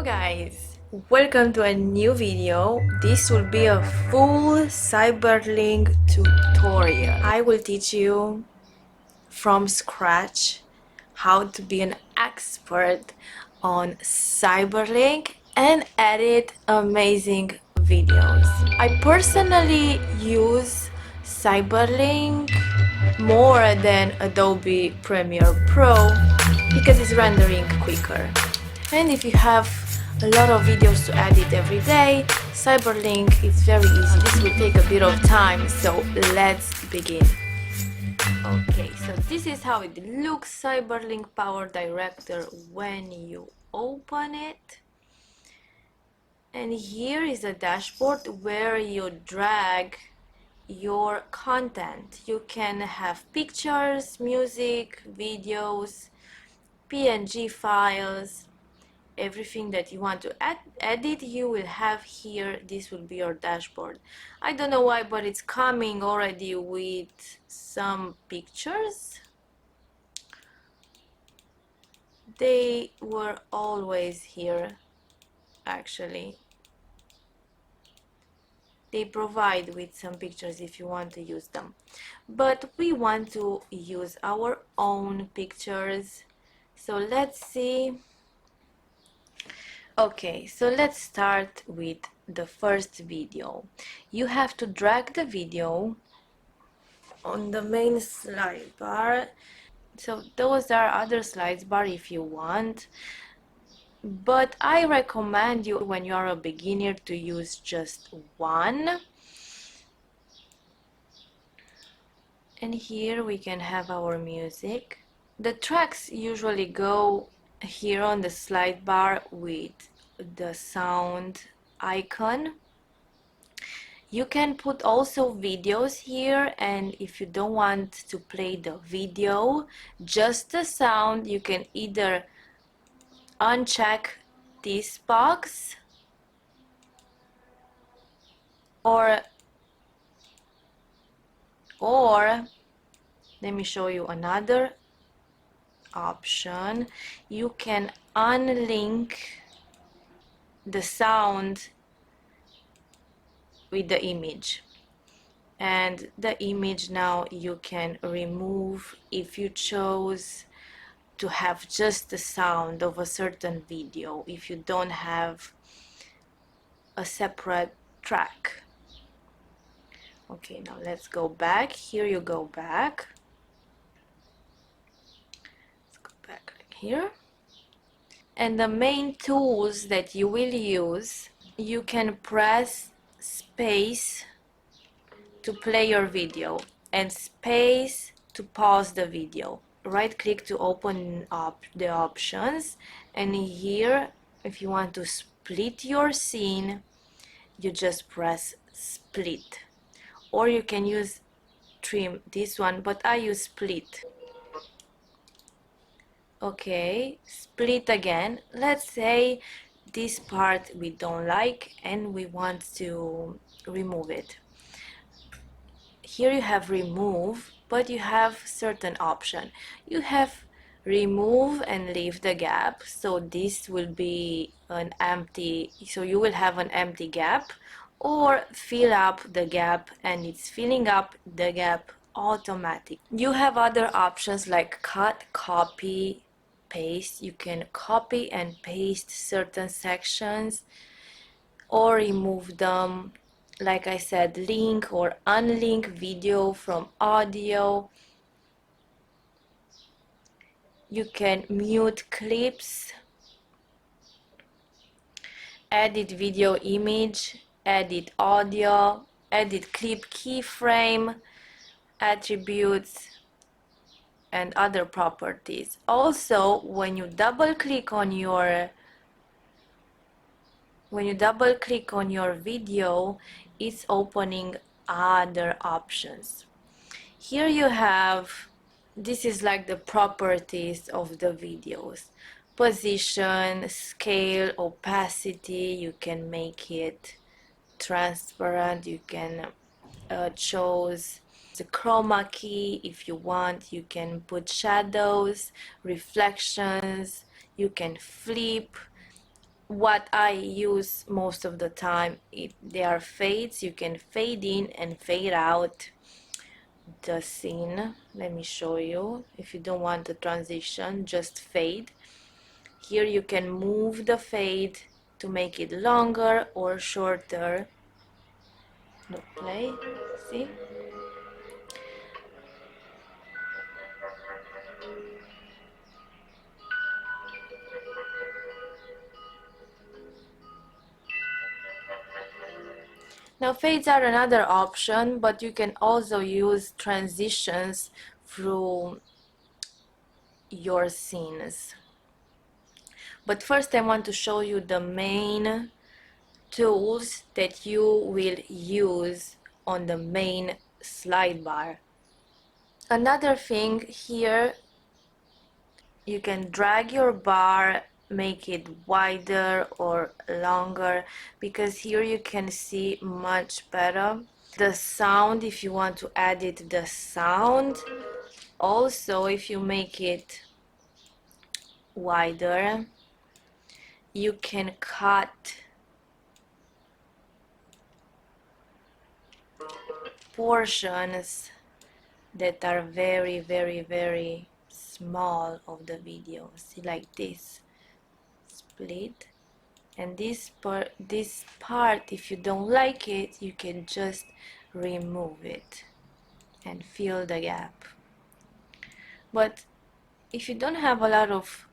Hello guys, welcome to a new video. This will be a full Cyberlink tutorial. I will teach you from scratch how to be an expert on Cyberlink and edit amazing videos. I personally use Cyberlink more than Adobe Premiere Pro because it's rendering quicker. And if you have a lot of videos to edit every day, Cyberlink is very easy. This will take a bit of time, so let's begin. Okay, so this is how it looks, Cyberlink PowerDirector, when you open it. And here is a dashboard where you drag your content. You can have pictures, music, videos, PNG files, everything that you want to edit you will have here. This will be your dashboard. I don't know why, but it's coming already with some pictures. They were always here actually. They provide with some pictures if you want to use them, but we want to use our own pictures. So let's see. Okay, so let's start with the first video. You have to drag the video on the main slide bar. So those are other slides bar if you want, but I recommend you, when you are a beginner, to use just one. And here we can have our music. The tracks usually go here on the slide bar with the sound icon. You can put also videos here, and if you don't want to play the video, just the sound, you can either uncheck this box or let me show you another option. You can unlink the sound with the image, and the image now you can remove if you chose to have just the sound of a certain video, if you don't have a separate track. Okay, now let's go back. Here you go back. Let's go back like here. And the main tools that you will use, you can press space to play your video and space to pause the video. Right click to open up the options, and here if you want to split your scene, you just press split, or you can use trim, this one, but I use split. Okay, split again. Let's say this part we don't like and we want to remove it. Here you have remove, but you have certain option. You have remove and leave the gap, so this will be an empty, so you will have an empty gap, or fill up the gap, and it's filling up the gap automatic. You have other options like cut, copy, paste. You can copy and paste certain sections or remove them. Like I said, link or unlink video from audio. You can mute clips, edit video image, edit audio, edit clip keyframe, attributes, and other properties. Also, when you double click on your video, it's opening other options. Here you have, this is like the properties of the videos: position, scale, opacity. You can make it transparent. You can choose the chroma key if you want. You can put shadows, reflections. You can flip. what I use most of the time, they are fades. You can fade in and fade out the scene. Let me show you. If you don't want the transition, just fade. Here you can move the fade to make it longer or shorter. Look, play, see? Now fades are another option, but you can also use transitions through your scenes. But first I want to show you the main tools that you will use on the main slide bar. Another thing here, you can drag your bar, make it wider or longer, because here you can see much better the sound. If you want to edit the sound, also if you make it wider, you can cut portions that are very, very, very small of the video. See, like this, split. And this part, if you don't like it, you can just remove it and fill the gap. But if you don't have a lot of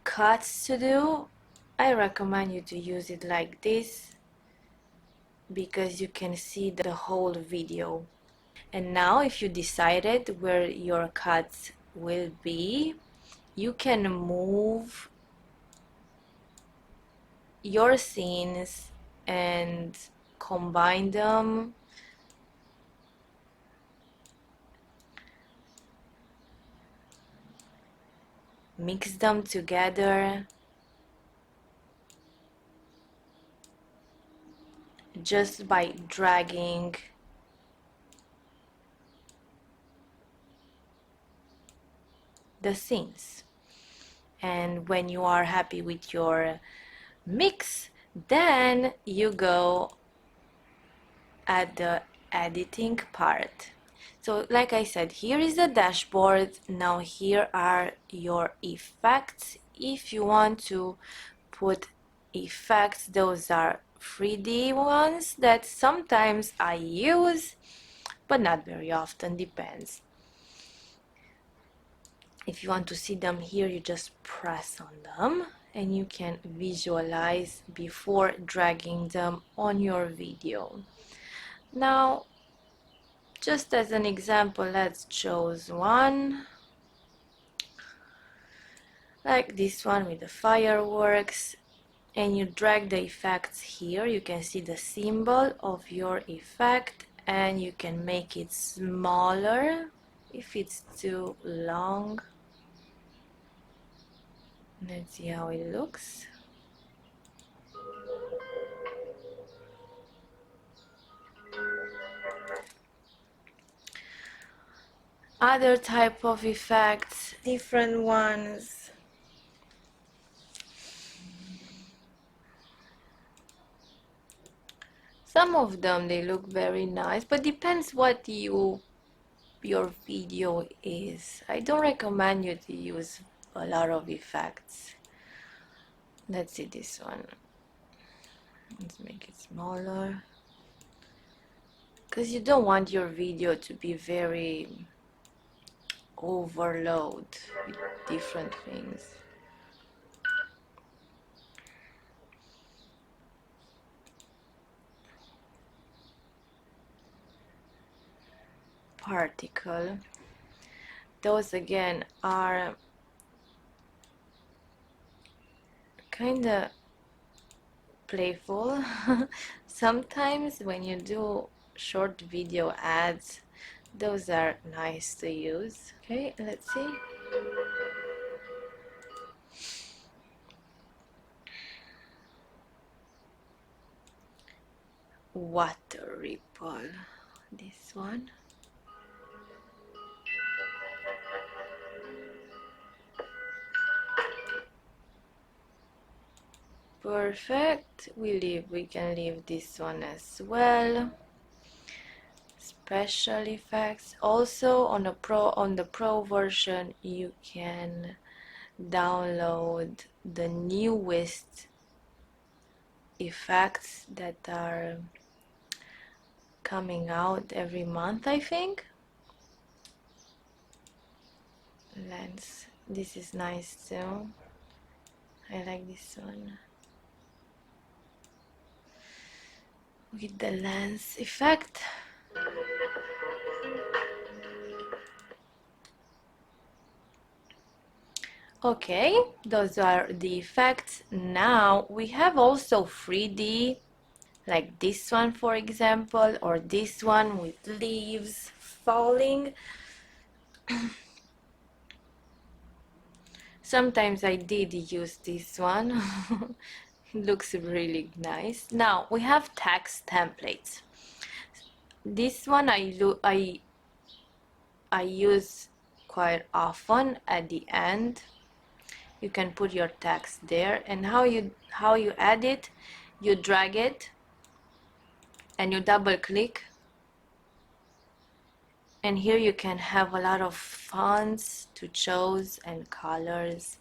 cuts to do, I recommend you to use it like this, because you can see the whole video. And now if you decided where your cuts will be, you can move your scenes and combine them, mix them together, just by dragging the scenes. And when you are happy with your mix, then you go at the editing part. So like I said, here is the dashboard. Now here are your effects. If you want to put effects, those are 3D ones that sometimes I use, but not very often, depends. If you want to see them here, you just press on them and you can visualize before dragging them on your video. Now, just as an example, let's choose one like this one with the fireworks, and you drag the effects here. You can see the symbol of your effect, and you can make it smaller if it's too long. Let's see how it looks. Other type of effects, different ones. Some of them, they look very nice, but depends what your video is. I don't recommend you to use a lot of effects. Let's see this one. Let's make it smaller, because you don't want your video to be very overload with different things. Particle, those again are kind of playful. Sometimes when you do short video ads, those are nice to use. Okay, let's see. Water ripple, this one. Perfect. We can leave this one as well. Special effects. Also on the pro version you can download the newest effects that are coming out every month, I think. Lens. This is nice too. I like this one. With the lens effect. Okay, those are the effects. Now we have also 3D, like this one for example, or this one with leaves falling. Sometimes I did use this one. Looks really nice. Now we have text templates. This one I use quite often at the end. You can put your text there, and how you add it, you drag it and you double click, and here you can have a lot of fonts to choose and colors.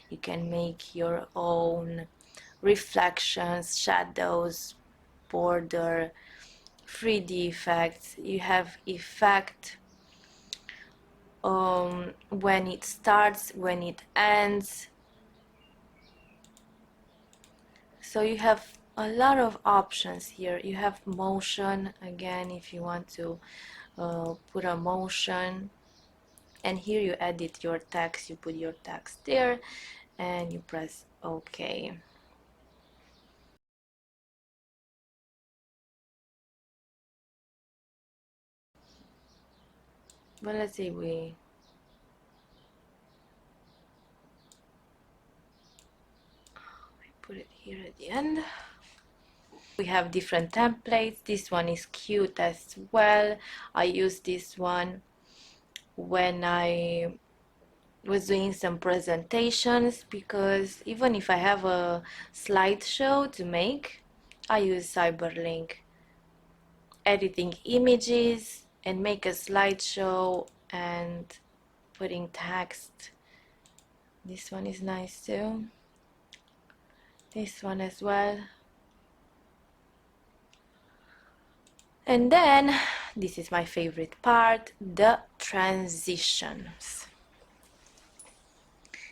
You can make your own reflections, shadows, border, 3D effects. You have effect when it starts, when it ends. So you have a lot of options here. You have motion again if you want to put a motion, and here you edit your text. You put your text there and you press OK. But let's say we put it here at the end. We have different templates. This one is cute as well. I use this one when I was doing some presentations, because even if I have a slideshow to make, I use Cyberlink, editing images and make a slideshow and putting text. This one is nice too. This one as well. And then this is my favorite part, the transitions.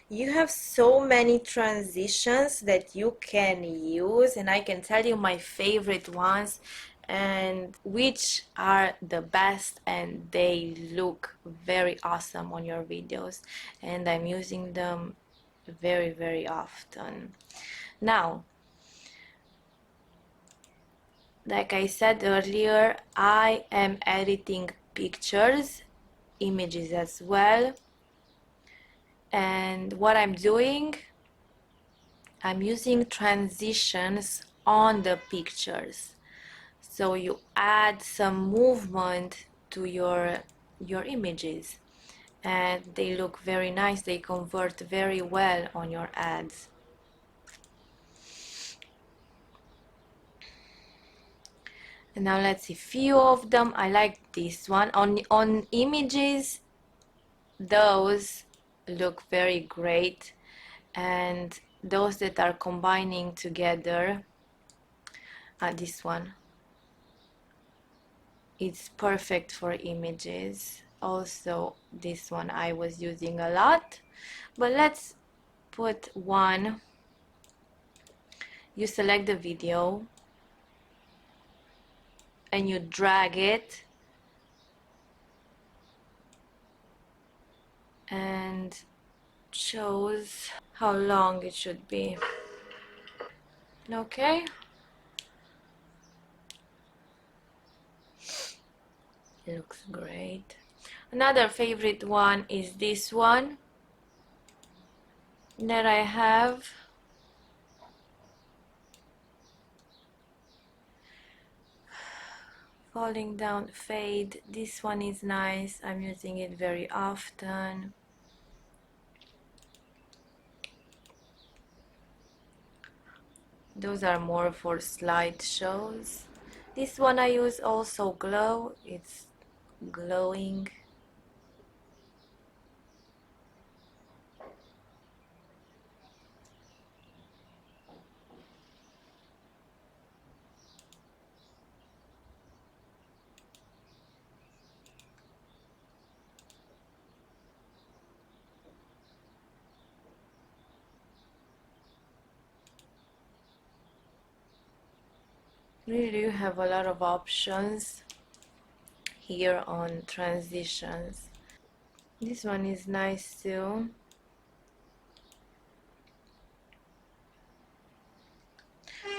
You have so many transitions that you can use, and I can tell you my favorite ones and which are the best, and they look very awesome on your videos, and I'm using them very often. Now, like I said earlier, I am editing pictures, images as well, and what I'm doing, I'm using transitions on the pictures. So you add some movement to your images, and they look very nice. They convert very well on your ads. And now let's see few of them. I like this one. On images, those look very great, and those that are combining together, this one, it's perfect for images. Also this one I was using a lot, but let's put one You select the video and you drag it and chose how long it should be. Okay, it looks great. Another favorite one is this one that I have. Falling down fade. This one is nice. I'm using it very often. Those are more for slideshows. This one I use also glow. It's glowing. Really, you have a lot of options here on transitions. This one is nice too.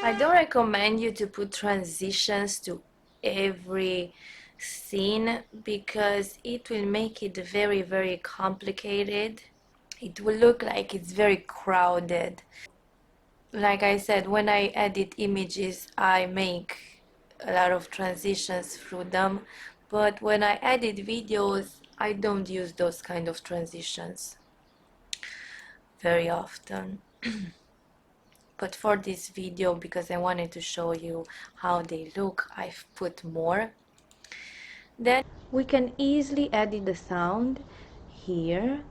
I don't recommend you to put transitions to every scene because it will make it very complicated. It will look like it's very crowded. Like I said, when I edit images, I make a lot of transitions through them, but when I edit videos, I don't use those kind of transitions very often. But for this video, because I wanted to show you how they look, I've put more. Then we can easily edit the sound here.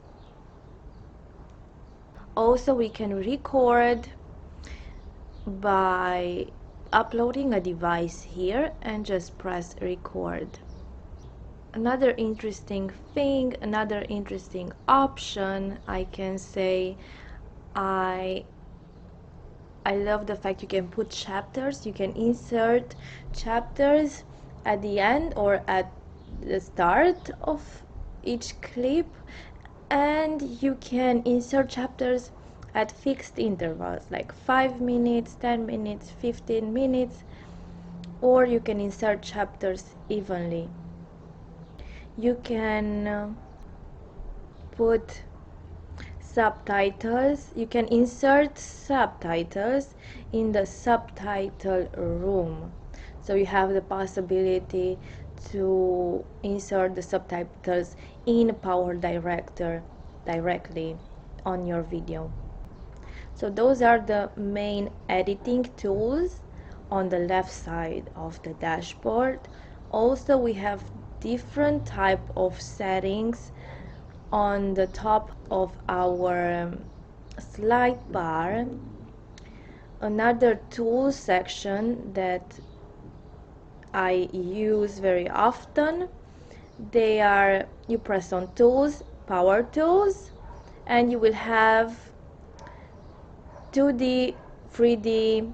Also, we can record by uploading a device here and just press record. Another interesting thing, another interesting option, I can say, I love the fact you can put chapters. You can insert chapters at the end or at the start of each clip, and you can insert chapters at fixed intervals like 5 minutes, 10 minutes, 15 minutes, or you can insert chapters evenly. You can put subtitles. You can insert subtitles in the subtitle room, so you have the possibility to insert the subtitles in PowerDirector directly on your video. So those are the main editing tools on the left side of the dashboard. Also, we have different type of settings on the top of our slide bar. Another tool section that I use very often, they are, you press on tools, power tools, and you will have 2D, 3D,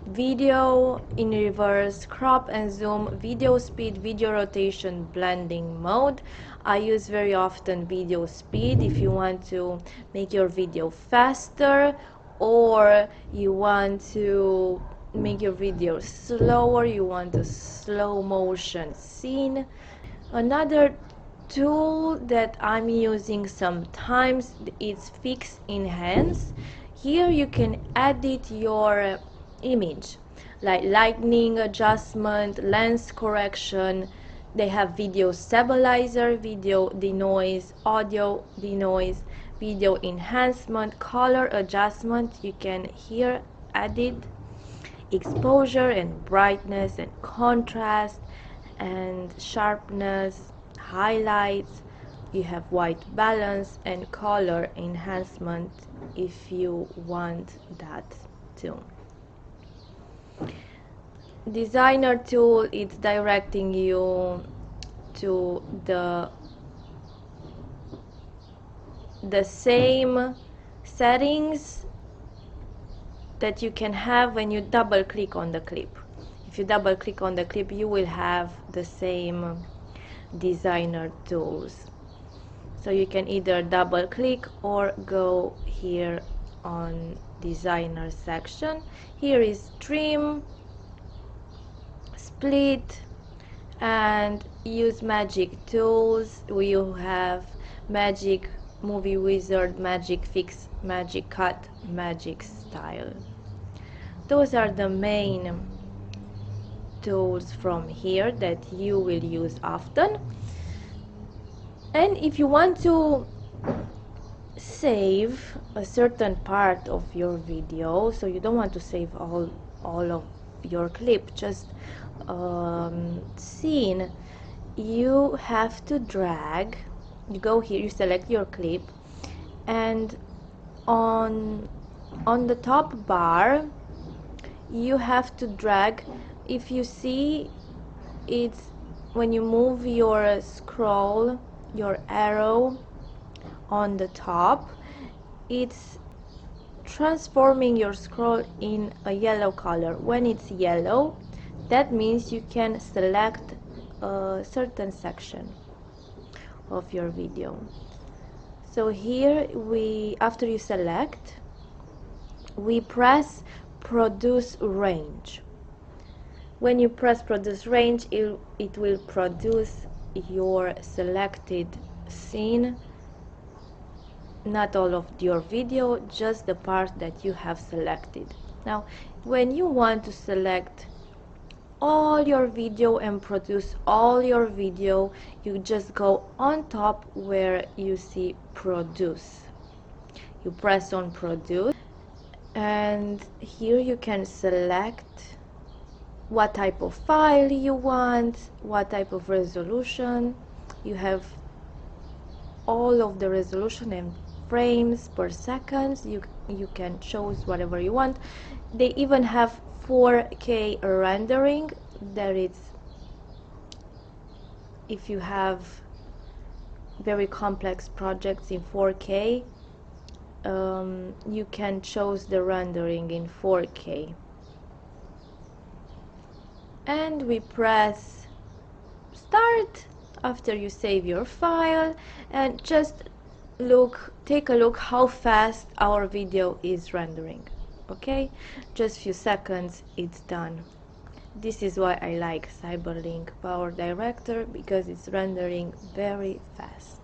video in reverse, crop and zoom, video speed, video rotation, blending mode. I use very often video speed if you want to make your video faster, or you want to make your video slower, you want a slow motion scene. Another tool that I'm using sometimes is Fix Enhance. Here you can edit your image, like lighting adjustment, lens correction. They have video stabilizer, video denoise, audio denoise, video enhancement, color adjustment. You can here edit exposure and brightness and contrast and sharpness, highlights. You have white balance and color enhancement if you want that too. Designer tool is directing you to the same settings that you can have when you double click on the clip. If you double click on the clip, you will have the same designer tools. So you can either double click or go here on designer section. Here is trim, split, and use magic tools. We have magic movie wizard, magic fix, magic cut, magic style. Those are the main tools from here that you will use often. And if you want to save a certain part of your video, so you don't want to save all of your clip, just scene, you have to drag. You go here, you select your clip, and on the top bar you have to drag. If you see, it's when you move your scroll, your arrow on the top, it's transforming your scroll in a yellow color. When it's yellow, that means you can select a certain section of your video. So here after you select, we press produce range. When you press produce range, it will produce your selected scene, not all of your video, just the part that you have selected. Now when you want to select all your video and produce all your video, you just go on top where you see produce. You press on produce, and here you can select what type of file you want, what type of resolution. You have all of the resolution and frames per second. You can choose whatever you want. They even have 4K rendering. That is, if you have very complex projects in 4K, you can choose the rendering in 4K. And we press start after you save your file, and just take a look how fast our video is rendering. Okay, just few seconds, it's done. This is why I like Ciberlink PowerDirector, because it's rendering very fast.